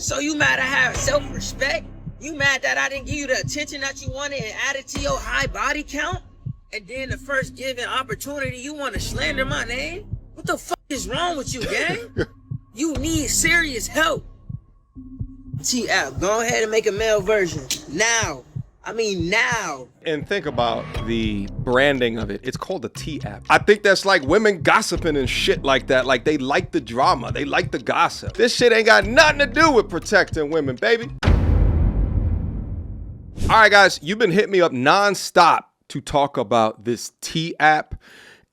So you mad I have self-respect? You mad that I didn't give you the attention that you wanted and added to your high body count? And then the first given opportunity, you want to slander my name? What the fuck is wrong with you, gang? You need serious help. Tea App, go ahead and make a male version. Now. I mean, now. And think about the branding of it. It's called the Tea App. I think that's like women gossiping and shit like that. Like they like the drama. They like the gossip. This shit ain't got nothing to do with protecting women, baby. All right, guys, you've been hitting me up nonstop to talk about this Tea App.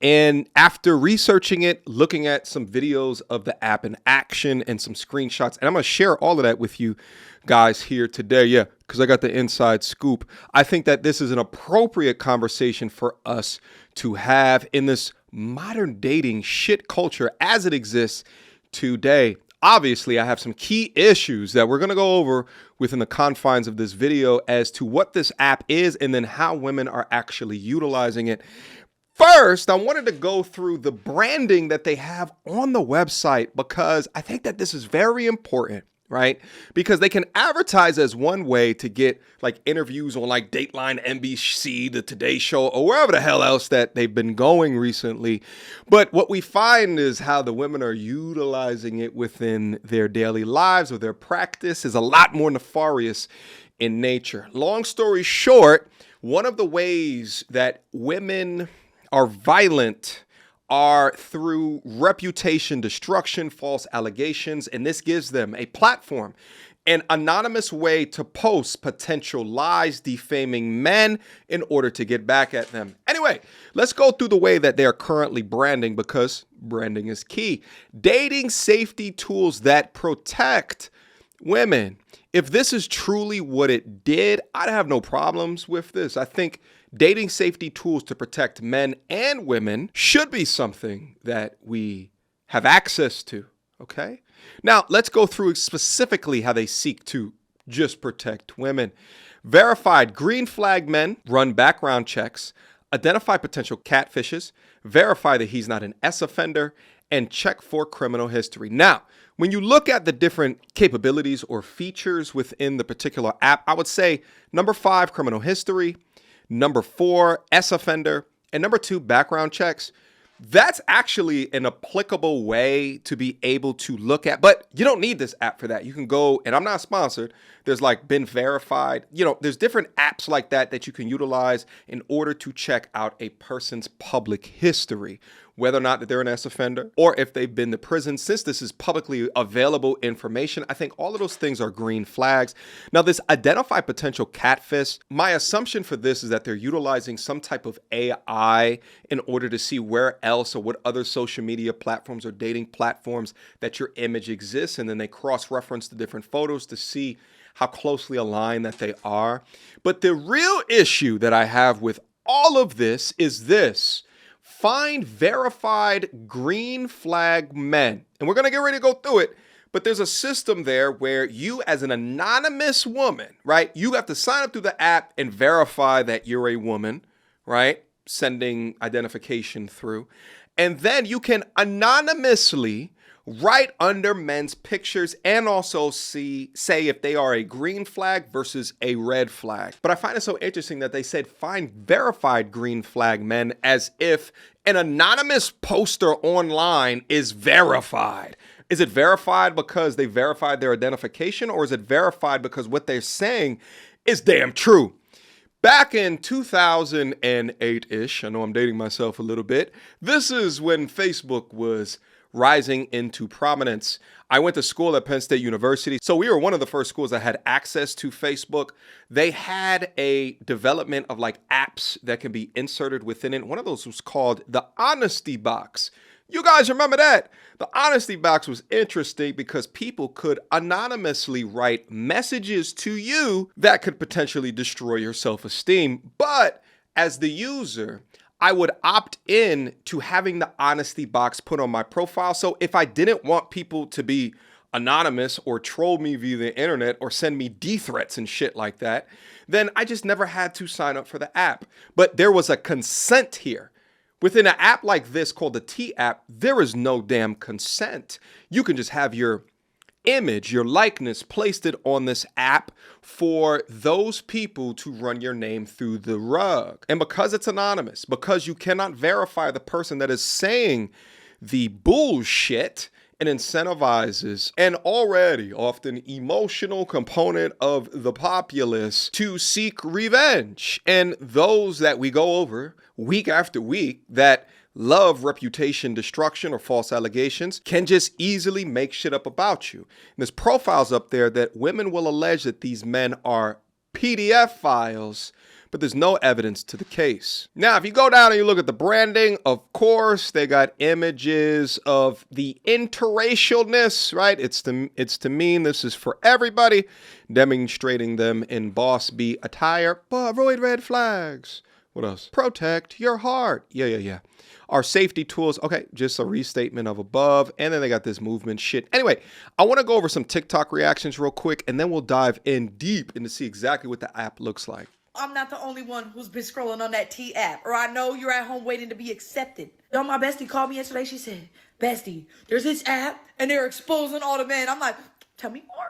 And after researching it, looking at some videos of the app in action and some screenshots, and I'm going to share all of that with you guys here today. Yeah, because I got the inside scoop. I think that this is an appropriate conversation for us to have in this modern dating shit culture as it exists today. Obviously, I have some key issues that we're going to go over within the confines of this video as to what this app is and then how women are actually utilizing it. First, I wanted to go through the branding that they have on the website because I think that this is very important, right? Because they can advertise as one way to get like interviews on like Dateline, NBC, the Today Show, or wherever the hell else that they've been going recently. But what we find is how the women are utilizing it within their daily lives or their practice is a lot more nefarious in nature. Long story short, one of the ways that women are violent are through reputation destruction, false allegations, and this gives them a platform, an anonymous way to post potential lies defaming men in order to get back at them. Anyway, let's go through the way that they are currently branding because branding is key. Dating safety tools that protect women. If this is truly what it did, I'd have no problems with this. I think dating safety tools to protect men and women should be something that we have access to, okay? Now, let's go through specifically how they seek to just protect women. Verified green flag men run background checks, identify potential catfishes, verify that he's not an S offender, and check for criminal history. Now, when you look at the different capabilities or features within the particular app, I would say number 5, criminal history, number 4, S offender, and number 2, background checks. That's actually an applicable way to be able to look at, but you don't need this app for that. You can go, and I'm not sponsored, there's like been verified, there's different apps like that that you can utilize in order to check out a person's public history, whether or not that they're an S offender or if they've been to prison. Since this is publicly available information, I think all of those things are green flags. Now, this identify potential catfish, my assumption for this is that they're utilizing some type of AI in order to see where else or what other social media platforms or dating platforms that your image exists, and then they cross-reference the different photos to see how closely aligned that they are. But the real issue that I have with all of this is this. Find verified green flag men. And we're going to get ready to go through it. But there's a system there where you as an anonymous woman, right? You have to sign up through the app and verify that you're a woman, right? Sending identification through. And then you can anonymously right under men's pictures and also say if they are a green flag versus a red flag. But I find it so interesting that they said find verified green flag men as if an anonymous poster online is verified. Is it verified because they verified their identification, or is it verified because what they're saying is damn true? Back in 2008-ish, I know I'm dating myself a little bit, this is when Facebook was rising into prominence. I went to school at Penn State University, so we were one of the first schools that had access to Facebook. They had a development of like apps that can be inserted within it. One of those was called the Honesty Box. You guys remember that? The Honesty Box was interesting because people could anonymously write messages to you that could potentially destroy your self-esteem. But as the user, I would opt in to having the honesty box put on my profile. So if I didn't want people to be anonymous or troll me via the internet or send me death threats and shit like that, then I just never had to sign up for the app. But there was a consent here. Within an app like this called the Tea App, there is no damn consent. You can just have your image, your likeness, placed it on this app for those people to run your name through the rug. And because it's anonymous, because you cannot verify the person that is saying the bullshit, it incentivizes an already often emotional component of the populace to seek revenge. And those that we go over week after week that love reputation destruction or false allegations can just easily make shit up about you. And there's profiles up there that women will allege that these men are PDF files, but there's no evidence to the case. Now, if you go down and you look at the branding, of course, they got images of the interracialness, right? It's to mean this is for everybody, demonstrating them in boss B attire, but avoid red flags. What else? Protect your heart. Yeah. Our safety tools. Okay, just a restatement of above. And then they got this movement shit. Anyway, I want to go over some TikTok reactions real quick, and then we'll dive in deep and to see exactly what the app looks like. I'm not the only one who's been scrolling on that Tea app, or I know you're at home waiting to be accepted. Yo, my bestie called me yesterday. She said, bestie, there's this app, and they're exposing all the men. I'm like, tell me more.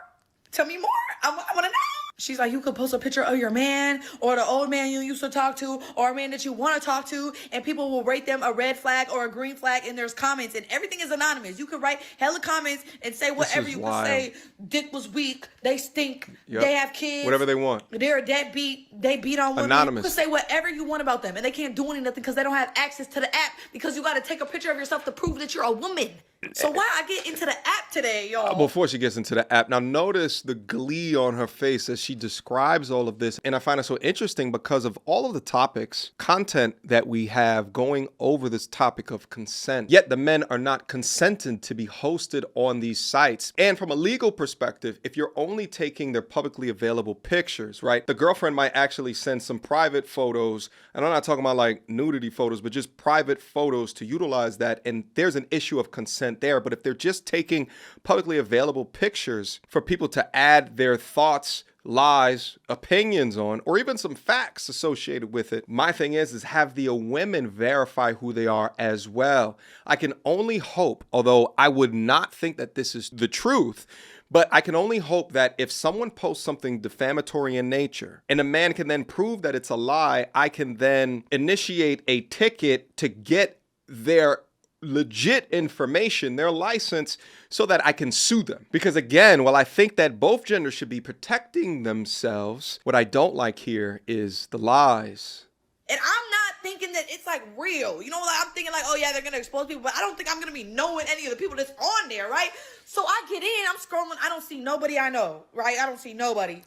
Tell me more. I want to know. She's like, you could post a picture of your man or the old man you used to talk to or a man that you want to talk to, and people will rate them a red flag or a green flag, and there's comments, and everything is anonymous. You could write hella comments and say whatever you can say. Dick was weak. They stink. Yep. They have kids. Whatever they want. They're a deadbeat. They beat on women. Anonymous. You can say whatever you want about them, and they can't do anything because they don't have access to the app, because you got to take a picture of yourself to prove that you're a woman. So why I get into the app today, y'all? Before she gets into the app, now notice the glee on her face as she describes all of this. And I find it so interesting because of all of the topics, content that we have going over this topic of consent. Yet the men are not consenting to be hosted on these sites. And from a legal perspective, if you're only taking their publicly available pictures, right? The girlfriend might actually send some private photos. And I'm not talking about like nudity photos, but just private photos to utilize that. And there's an issue of consent there. But if they're just taking publicly available pictures for people to add their thoughts, lies, opinions on, or even some facts associated with it, my thing is have the women verify who they are as well. I can only hope, although I would not think that this is the truth, but I can only hope that if someone posts something defamatory in nature and a man can then prove that it's a lie, I can then initiate a ticket to get their legit information, their license, so that I can sue them. Because again, while I think that both genders should be protecting themselves, what I don't like here is the lies. And I'm not thinking that it's like real. You know, like I'm thinking like, oh yeah, they're going to expose people, but I don't think I'm going to be knowing any of the people that's on there, right? So I get in, I'm scrolling, I don't see nobody I know, right? I don't see nobody.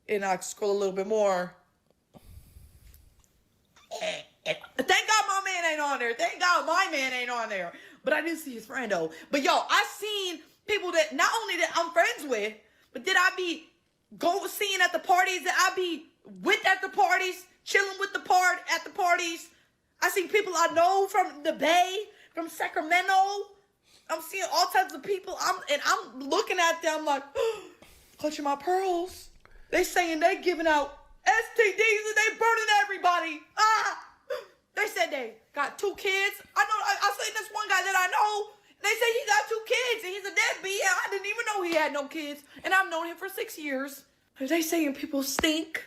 And I scroll a little bit more. Thank God my man ain't on there. Thank God my man ain't on there. But I didn't see his friend though. But yo, I seen people that not only that I'm friends with, but did I be seeing at the parties, that I be with at the parties, chilling with at the parties. I see people I know from the Bay, from Sacramento. I'm seeing all types of people. I'm looking at them like, clutching my pearls. They saying they giving out STDs and they burning everybody. They said they got 2 kids. I seen this one guy that I know. They say he got 2 kids and he's a deadbeat. And I didn't even know he had no kids. And I've known him for 6 years. They saying people stink.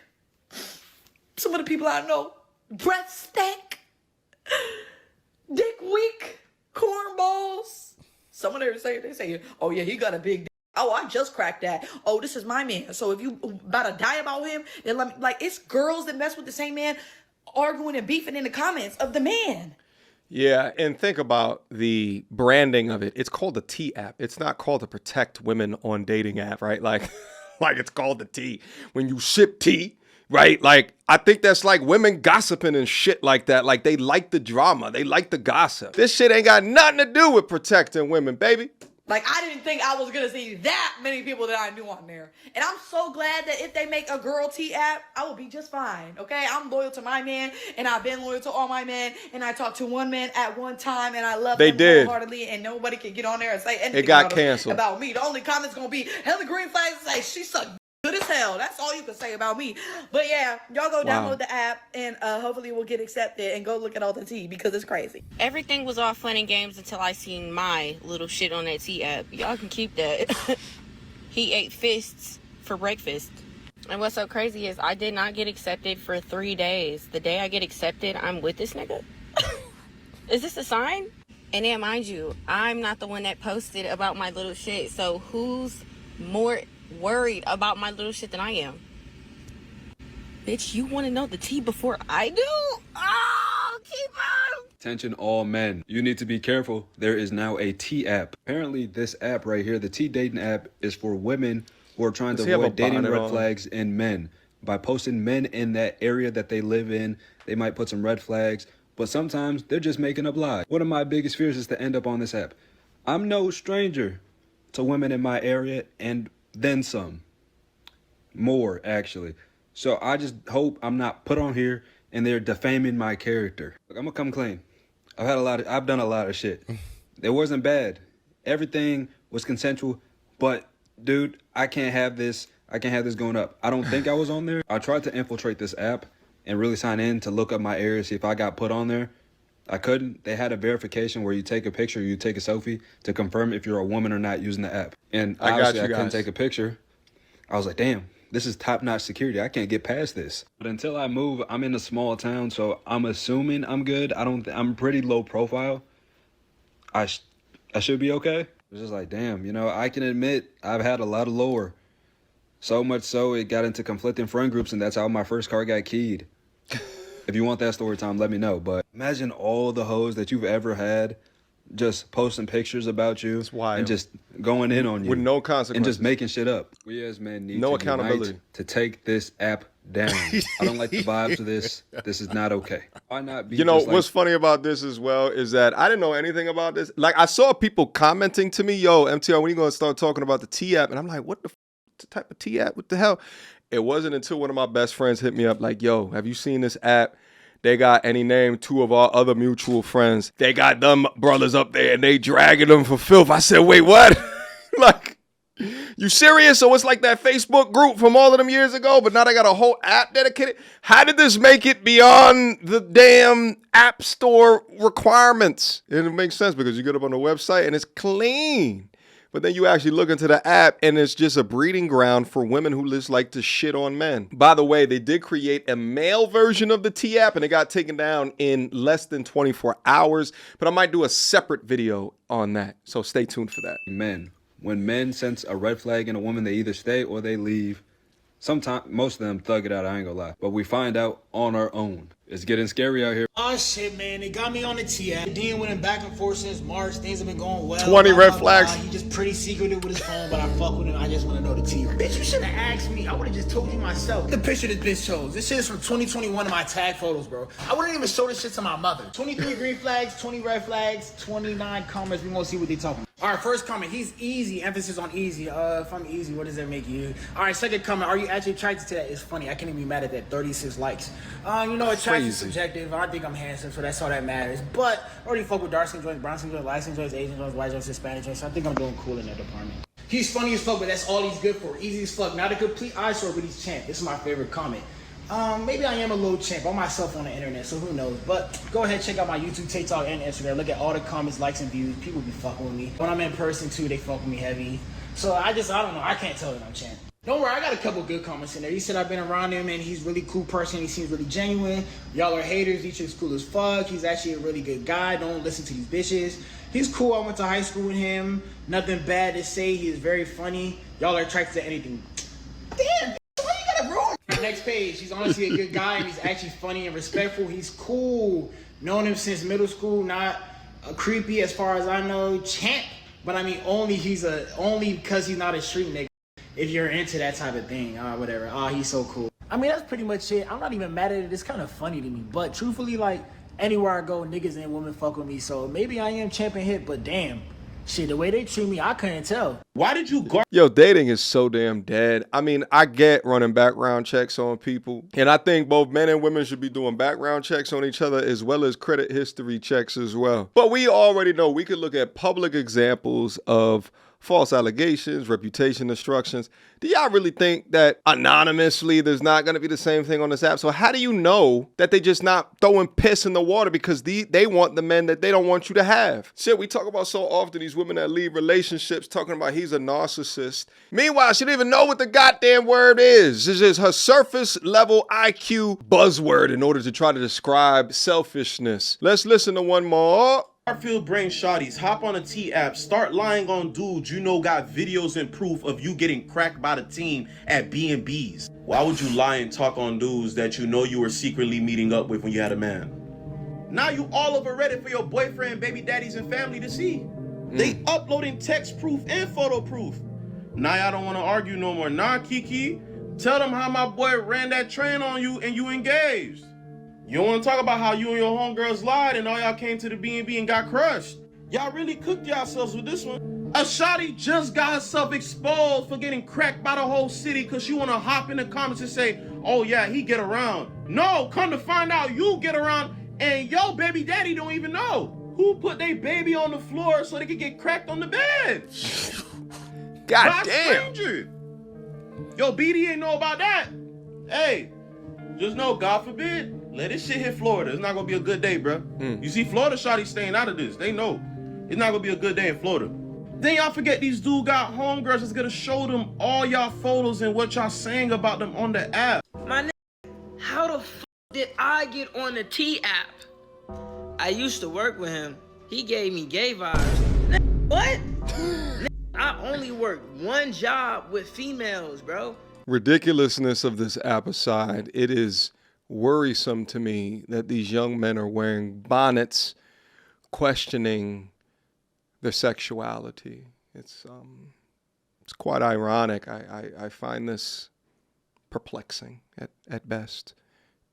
Some of the people I know, breath stink, dick weak, cornballs. Some of them they say, oh yeah, he got a big dick. Oh, I just cracked that. Oh, this is my man. So if you about to die about him, then let me, like, it's girls that mess with the same man arguing and beefing in the comments of the man. Yeah, and think about the branding of it. It's called the Tea App. It's not called to protect women on dating app, right? Like it's called the tea. When you sip tea, right? Like, I think that's like women gossiping and shit like that. Like, they like the drama. They like the gossip. This shit ain't got nothing to do with protecting women, baby. Like, I didn't think I was going to see that many people that I knew on there. And I'm so glad that if they make a girl Tea app, I will be just fine, okay? I'm loyal to my man, and I've been loyal to all my men, and I talked to one man at one time, and I love him wholeheartedly, and nobody can get on there and say anything canceled about me. The only comment's going to be, hella green flags say, she sucked good as hell. hell. That's all you can say about me. But yeah, y'all go download the app and hopefully we'll get accepted and go look at all the tea because it's crazy. Everything was all fun and games until I seen my little shit on that Tea app. Y'all can keep that. He ate fists for breakfast. And what's so crazy is I did not get accepted for 3 days. The day I get accepted, I'm with this nigga. Is this a sign? And then mind you, I'm not the one that posted about my little shit. So who's more worried about my little shit than I am? Bitch, you want to know the tea before I do? Oh, keep up. Attention all men. You need to be careful. There is now a Tea app. Apparently this app right here, the Tea dating app, is for women who are trying to avoid dating red flags in men. By posting men in that area that they live in, they might put some red flags, but sometimes they're just making up lies. One of my biggest fears is to end up on this app. I'm no stranger to women in my area, and then some. More, actually. So I just hope I'm not put on here and they're defaming my character. Look, I'm gonna come clean. I've done a lot of shit. It wasn't bad. Everything was consensual, but dude, I can't have this going up. I don't think I was on there. I tried to infiltrate this app and really sign in to look up my area, see if I got put on there. I couldn't. They had a verification where you take a picture, you take a selfie to confirm if you're a woman or not using the app. And obviously I couldn't take a picture. I was like, damn, this is top-notch security. I can't get past this. But until I move, I'm in a small town, so I'm assuming I'm good. I'm pretty low profile. I should be okay. It's just like, damn, you know, I can admit I've had a lot of lore. So much so it got into conflicting friend groups, and that's how my first car got keyed. If you want that story time, let me know. But imagine all the hoes that you've ever had just posting pictures about you and just going in on you with no consequences and just making shit up. We as men need no to accountability unite to take this app down. I don't like the vibes of this. This is not okay. Why not be? You know what's funny about this as well is that I didn't know anything about this. Like I saw people commenting to me, "Yo, MTR, when you gonna start talking about the Tea app?" And I'm like, "What the type of Tea app? What the hell?" It wasn't until one of my best friends hit me up like, "Yo, have you seen this app? They got," and he named two of our other mutual friends. "They got them brothers up there and they dragging them for filth." I said, "Wait, what?" Like, you serious? So it's like that Facebook group from all of them years ago, but now they got a whole app dedicated. How did this make it beyond the damn app store requirements? And it makes sense because you get up on the website and it's clean. But then you actually look into the app and it's just a breeding ground for women who just like to shit on men. By the way, they did create a male version of the Tea app and it got taken down in less than 24 hours. But I might do a separate video on that. So stay tuned for that. Men. When men sense a red flag in a woman, they either stay or they leave. Sometimes, most of them thug it out, I ain't gonna lie. But we find out on our own. It's getting scary out here. Oh shit, man, they got me on the Tea app. Dean went back and forth since March. Things have been going well. 20 red flags. He just pretty secretive with his phone, but I fuck with him. I just want to know the Tea. Bitch, you should have asked me. I would have just told you myself. The picture this bitch chose. This shit is from 2021 of my tag photos, bro. I wouldn't even show this shit to my mother. 23 green flags, 20 red flags, 29 comments. We gonna see what they talking about. All right, first comment. He's easy. Emphasis on easy. If I'm easy, what does that make you? All right, second comment. Are you actually attracted to that? It's funny. I can't even be mad at that. 36 likes. You know, attraction is subjective. I think I'm handsome, so that's all that matters. But I already fuck with dark skin joints, brown skin joints, light skin joints, Asian joints, white joints, Hispanic joints. So I think I'm doing cool in that department. He's funny as fuck, but that's all he's good for. Easy as fuck. Not a complete eyesore, but he's champ. This is my favorite comment. Maybe I am a little champ. I'm myself on the internet, so who knows. But go ahead, check out my YouTube, TikTok, and Instagram. Look at all the comments, likes, and views. People be fucking with me. When I'm in person, too, they fuck with me heavy. So I don't know. I can't tell that I'm champ. Don't worry, I got a couple good comments in there. He said I've been around him, and he's a really cool person. He seems really genuine. Y'all are haters. Each is cool as fuck. He's actually a really good guy. Don't listen to these bitches. He's cool. I went to high school with him. Nothing bad to say. He is very funny. Y'all are attracted to anything. Damn, why you gotta ruin? Next page. He's honestly a good guy, and he's actually funny and respectful. He's cool. Known him since middle school. Not creepy as far as I know. Champ. But I mean, only because he's not a street nigga. If you're into that type of thing, whatever. He's so cool. I mean, that's pretty much it. I'm not even mad at it. It's kind of funny to me. But truthfully, like, anywhere I go, niggas and women fuck with me. So maybe I am champ and hit, but damn. Shit, the way they treat me, I couldn't tell. Why did you guard? Yo, dating is so damn dead. I mean, I get running background checks on people. And I think both men and women should be doing background checks on each other as well as credit history checks as well. But we already know we could look at public examples of false allegations, reputation destructions. Do y'all really think that anonymously there's not going to be the same thing on this app? So how do you know that they just not throwing piss in the water because they want the men that they don't want you to have? Shit, we talk about so often these women that leave relationships talking about he's a narcissist. Meanwhile, she don't even know what the goddamn word is. This is her surface level IQ buzzword in order to try to describe selfishness. Let's listen to one more. Garfield brain shotties, hop on a Tea app, start lying on dudes you know got videos and proof of you getting cracked by the team at B&Bs. Why would you lie and talk on dudes that you know you were secretly meeting up with when you had a man? Now you all over Reddit for your boyfriend, baby daddies, and family to see. They uploading text proof and photo proof. Now y'all don't want to argue no more. Nah, Kiki, tell them how my boy ran that train on you and you engaged. You don't want to talk about how you and your homegirls lied and all y'all came to the B&B and got crushed. Y'all really cooked yourselves with this one. A shawty just got herself exposed for getting cracked by the whole city because you want to hop in the comments and say, oh yeah, he get around. No, come to find out you get around and your baby daddy don't even know. Who put their baby on the floor so they could get cracked on the bed? God damn. Stranger. Yo, BD ain't know about that. Hey, just know, God forbid, let this shit hit Florida. It's not gonna be a good day, bro. You see, Florida shawty staying out of this. They know it's not gonna be a good day in Florida. Then y'all forget these dude got homegirls that's gonna show them all y'all photos and what y'all saying about them on the app. My nigga, how the f did I get on the Tea app? I used to work with him. He gave me gay vibes. Nigga, what? Nigga, I only worked one job with females, bro. Ridiculousness of this app aside, it is worrisome to me that these young men are wearing bonnets, questioning their sexuality. It's quite ironic. I find this perplexing at best,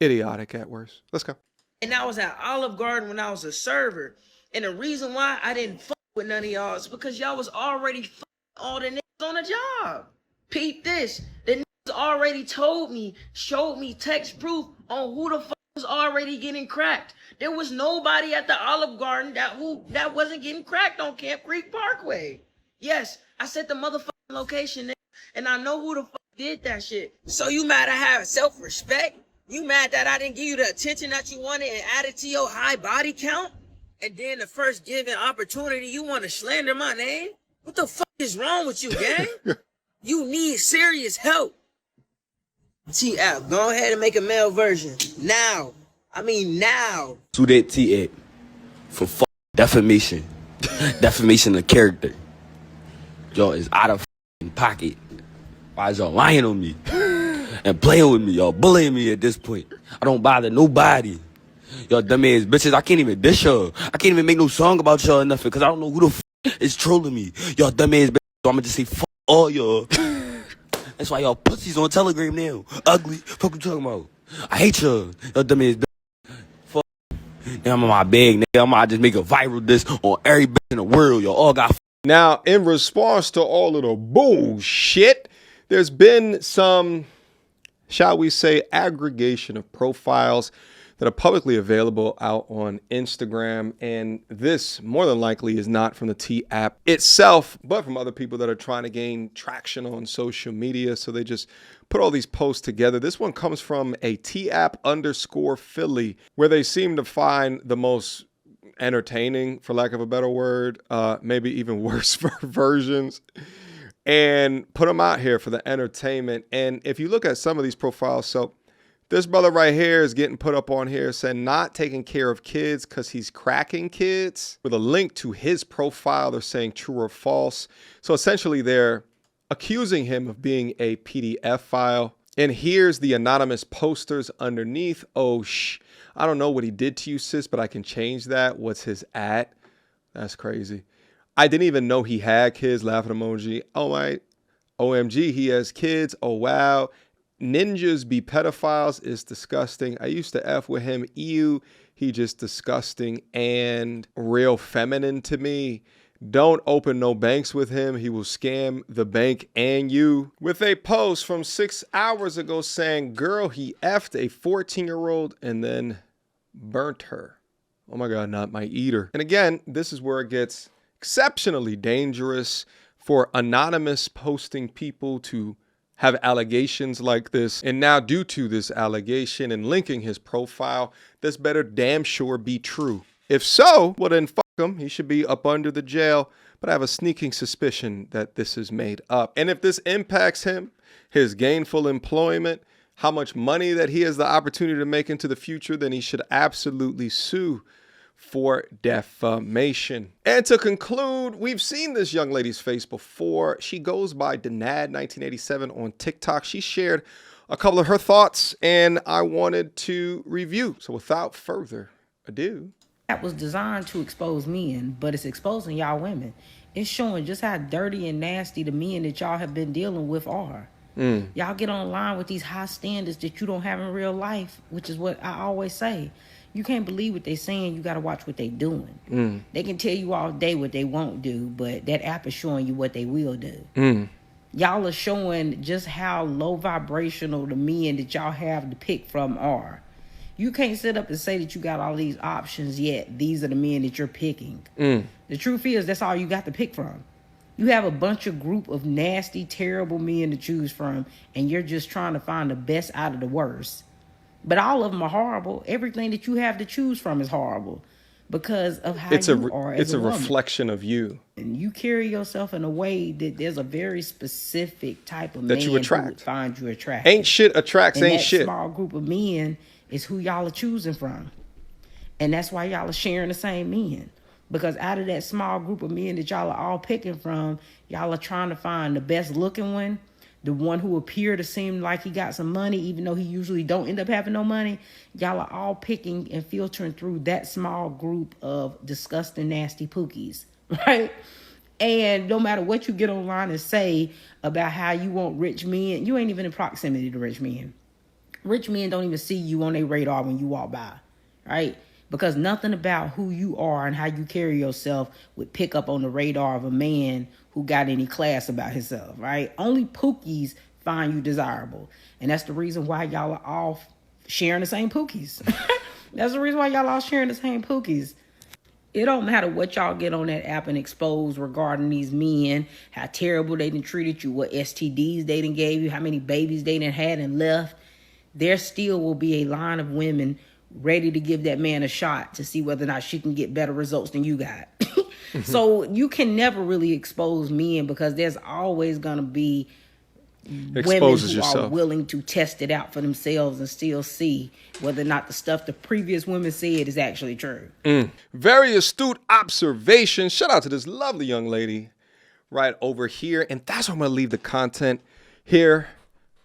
idiotic at worst. Let's go. And I was at Olive Garden when I was a server. And the reason why I didn't fuck with none of y'all is because y'all was already fucking all the niggas on the job. Peep this. The niggas already told me, showed me text proof on who the fuck was already getting cracked. There was nobody at the Olive Garden that wasn't getting cracked on Camp Creek Parkway. Yes, I set the motherfucking location there, and I know who the fuck did that shit. So you mad I have self-respect? You mad that I didn't give you the attention that you wanted and added to your high body count? And then the first given opportunity, you want to slander my name? What the fuck is wrong with you, gang? You need serious help. Tea app, go ahead and make a male version. Now. I mean now. Sue that Tea app for defamation. Defamation of character. Y'all is out of pocket. Why is y'all lying on me? And playing with me, y'all bullying me at this point. I don't bother nobody. Y'all dumb ass bitches, I can't even dish y'all. I can't even make no song about y'all or nothing because I don't know who the is trolling me. Y'all dumb ass bitches, so I'ma just say fuck all y'all. That's why y'all pussies on Telegram now. Ugly. Fuck you talking about. I hate y'all. Y'all dumb ass bitch. Fuck. Now I'm on my bag, nigga. I'm gonna just make a viral this on every bitch in the world. Y'all all got. Now, in response to all of the bullshit, there's been some, shall we say, aggregation of profiles that are publicly available out on Instagram. And this, more than likely, is not from the Tea app itself, but from other people that are trying to gain traction on social media. So they just put all these posts together. This one comes from a Tea app _Philly, where they seem to find the most entertaining, for lack of a better word, maybe even worse versions, and put them out here for the entertainment. And if you look at some of these profiles, so this brother right here is getting put up on here saying not taking care of kids because he's cracking kids, with a link to his profile. They're saying true or false. So essentially they're accusing him of being a PDF file. And here's the anonymous posters underneath. Oh, I don't know what he did to you, sis, but I can change that. What's his at? That's crazy. I didn't even know he had kids. Laughing emoji. Oh my, OMG, he has kids. Oh, wow. Ninjas be pedophiles is disgusting. I used to F with him. Ew, he just disgusting and real feminine to me. Don't open no banks with him. He will scam the bank and you. With a post from 6 hours ago saying, girl, he effed a 14-year-old and then burnt her. Oh my God, not my eater. And again, this is where it gets exceptionally dangerous for anonymous posting people to have allegations like this. And now due to this allegation and linking his profile, this better damn sure be true. If so, well then fuck him. He should be up under the jail. But I have a sneaking suspicion that this is made up. And if this impacts him, his gainful employment, how much money that he has the opportunity to make into the future, then he should absolutely sue for defamation. And to conclude, we've seen this young lady's face before. She goes by Denad1987 on TikTok. She shared a couple of her thoughts and I wanted to review. So without further ado. That was designed to expose men, but it's exposing y'all women. It's showing just how dirty and nasty the men that y'all have been dealing with are. Y'all get online with these high standards that you don't have in real life, which is what I always say. You can't believe what they're saying. You got to watch what they're doing. They can tell you all day what they won't do, but that app is showing you what they will do. Y'all are showing just how low vibrational the men that y'all have to pick from are. You can't sit up and say that you got all these options yet. These are the men that you're picking. The truth is, that's all you got to pick from. You have a bunch of group of nasty, terrible men to choose from, and you're just trying to find the best out of the worst. But all of them are horrible. Everything that you have to choose from is horrible because of how you are as a woman. It's a reflection of you. And you carry yourself in a way that there's a very specific type of that man you attract. who would find you attractive. Ain't shit attracts, and ain't that shit. Small group of men is who y'all are choosing from. And that's why y'all are sharing the same men. Because out of that small group of men that y'all are all picking from, y'all are trying to find the best looking one, the one who appear to seem like he got some money, even though he usually don't end up having no money. Y'all are all picking and filtering through that small group of disgusting, nasty pookies, right? And no matter what you get online and say about how you want rich men, you ain't even in proximity to rich men. Rich men don't even see you on their radar when you walk by, right? Because nothing about who you are and how you carry yourself would pick up on the radar of a man who got any class about himself, right? Only pookies find you desirable. And that's the reason why y'all are all sharing the same pookies. That's the reason why y'all all sharing the same pookies. It don't matter what y'all get on that app and expose regarding these men, how terrible they done treated you, what STDs they done gave you, how many babies they done had and left. There still will be a line of women ready to give that man a shot to see whether or not she can get better results than you got. So you can never really expose men because there's always going to be women who are willing to test it out for themselves and still see whether or not the stuff the previous women said is actually true. Very astute observation. Shout out to this lovely young lady right over here. And that's where I'm going to leave the content here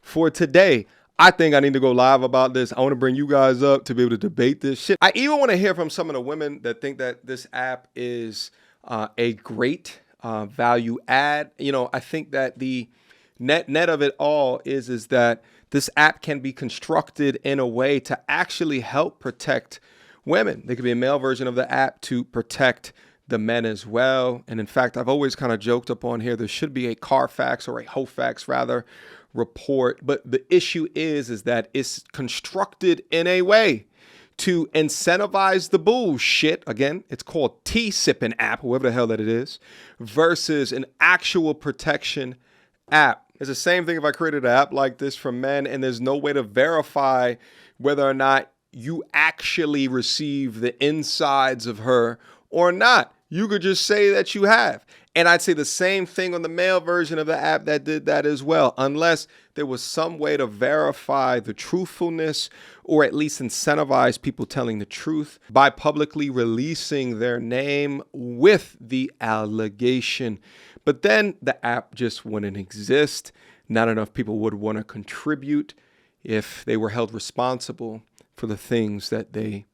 for today. I think I need to go live about this. I want to bring you guys up to be able to debate this shit. I even want to hear from some of the women that think that this app is a great value add. You know, I think that the net of it all is that this app can be constructed in a way to actually help protect women. There could be a male version of the app to protect the men as well. And in fact, I've always kind of joked upon here, there should be a Carfax or a Hofax rather report. But the issue is that it's constructed in a way to incentivize the bullshit. Again, it's called tea sipping app, whoever the hell that it is, versus an actual protection app. It's the same thing if I created an app like this for men and there's no way to verify whether or not you actually receive the insides of her or not. You could just say that you have. And I'd say the same thing on the male version of the app that did that as well, unless there was some way to verify the truthfulness or at least incentivize people telling the truth by publicly releasing their name with the allegation. But then the app just wouldn't exist. Not enough people would want to contribute if they were held responsible for the things that they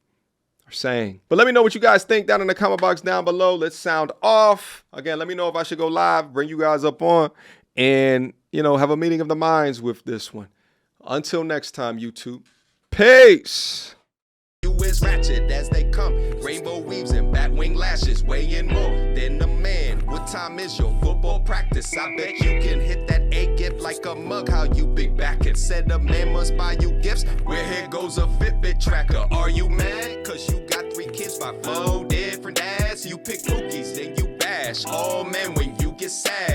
are saying. But let me know what you guys think down in the comment box down below. Let's sound off. Again, let me know if I should go live, bring you guys up on, and, you know, have a meeting of the minds with this one. Until next time, YouTube. Peace. You is ratchet as they come, rainbow weaves and batwing lashes, weighing more than a man. What time is your football practice? I bet you can hit that A gift like a mug. How you big back and said a man must buy you gifts. Where here goes a Fitbit tracker? Are you mad? Cause you got 3 kids by 4 different dads. You pick cookies, then you bash all men when you get sad.